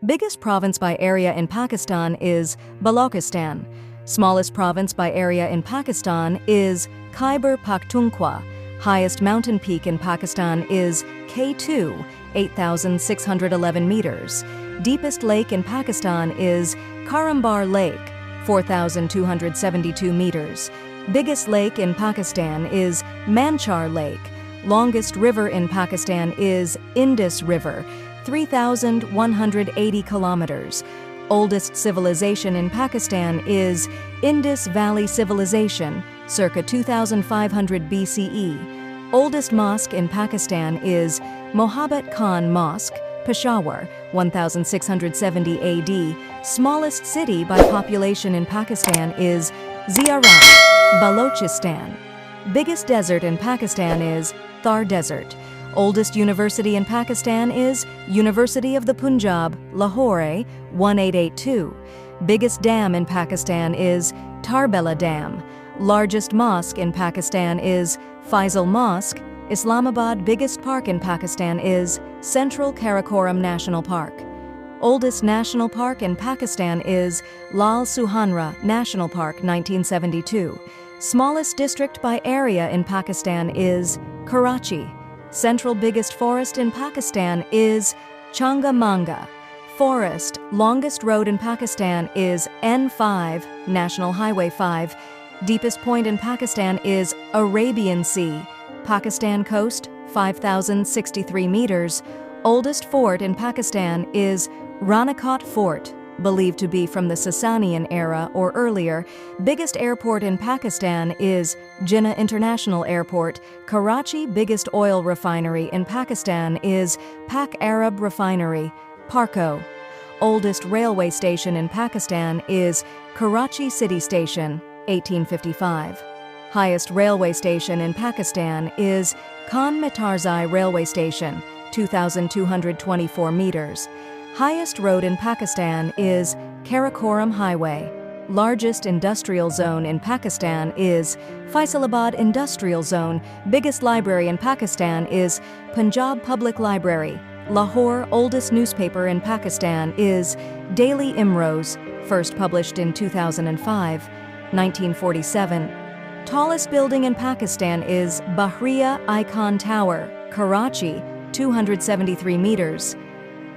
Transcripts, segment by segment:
Biggest province by area in Pakistan is Balochistan. Smallest province by area in Pakistan is Khyber Pakhtunkhwa. Highest mountain peak in Pakistan is K2, 8,611 meters. Deepest lake in Pakistan is Karambar Lake, 4,272 meters. Biggest lake in Pakistan is Manchar Lake. Longest river in Pakistan is Indus River, 3,180 kilometers. Oldest civilization in Pakistan is Indus Valley Civilization, circa 2500 BCE. Oldest mosque in Pakistan is Mohabbat Khan Mosque, Peshawar, 1670 AD. Smallest city by population in Pakistan is Ziarat, Balochistan. Biggest desert in Pakistan is Thar Desert. Oldest university in Pakistan is University of the Punjab, Lahore, 1882. Biggest dam in Pakistan is Tarbela Dam. Largest mosque in Pakistan is Faisal Mosque. Islamabad. Biggest park in Pakistan is Central Karakoram National Park. Oldest national park in Pakistan is Lal Suhanra National Park, 1972. Smallest district by area in Pakistan is Karachi. Central biggest forest in Pakistan is Changamanga Forest. Longest road in Pakistan is N5, National Highway 5. Deepest point in Pakistan is Arabian Sea. Pakistan coast, 5,063 meters. Oldest fort in Pakistan is Ranakot Fort, believed to be from the Sasanian era or earlier. Biggest airport in Pakistan is Jinnah International Airport. Karachi. Biggest oil refinery in Pakistan is Pak Arab Refinery, Parco. Oldest railway station in Pakistan is Karachi City Station, 1855. Highest railway station in Pakistan is Khan Matarzai Railway Station, 2,224 meters. Highest road in Pakistan is Karakoram Highway. Largest industrial zone in Pakistan is Faisalabad Industrial Zone. Biggest library in Pakistan is Punjab Public Library. Lahore. Oldest newspaper in Pakistan is Daily Imroz, first published in 2005, 1947. Tallest building in Pakistan is Bahriya Icon Tower, Karachi, 273 meters.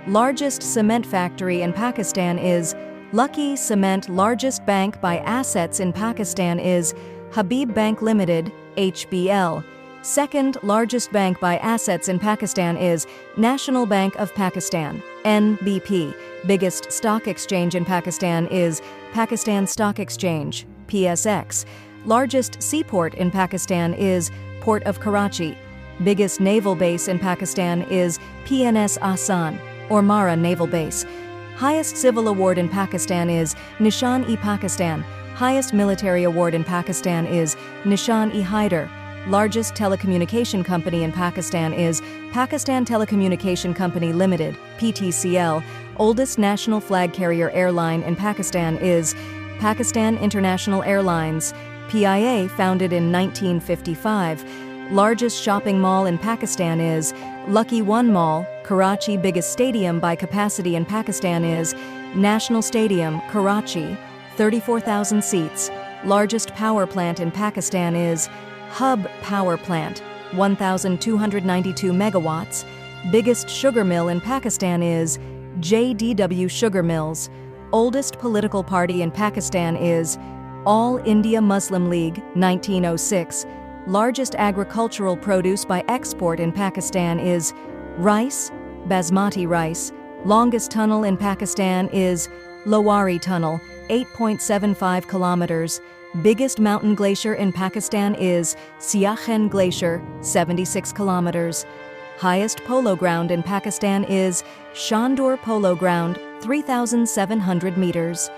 Largest cement factory in Pakistan is Lucky Cement. Largest bank by assets in Pakistan is Habib Bank Limited, HBL. Second largest bank by assets in Pakistan is National Bank of Pakistan, NBP. Biggest stock exchange in Pakistan is Pakistan Stock Exchange, PSX. Largest seaport in Pakistan is Port of Karachi. Biggest naval base in Pakistan is PNS Asan, or Mara Naval Base. Highest civil award in Pakistan is Nishan-e-Pakistan. Highest military award in Pakistan is Nishan-e-Haider. Largest telecommunication company in Pakistan is Pakistan Telecommunication Company Limited, PTCL. Oldest national flag carrier airline in Pakistan is Pakistan International Airlines, PIA, founded in 1955. Largest shopping mall in Pakistan is Lucky One Mall, Karachi. Biggest stadium by capacity in Pakistan is National Stadium, Karachi, 34,000 seats. Largest power plant in Pakistan is Hub Power Plant, 1,292 megawatts. Biggest sugar mill in Pakistan is JDW Sugar Mills. Oldest political party in Pakistan is All India Muslim League, 1906. Largest agricultural produce by export in Pakistan is rice, basmati rice. Longest tunnel in Pakistan is Lowari Tunnel, 8.75 kilometers. Biggest mountain glacier in Pakistan is Siachen Glacier, 76 kilometers. Highest polo ground in Pakistan is Shandur Polo Ground, 3,700 meters.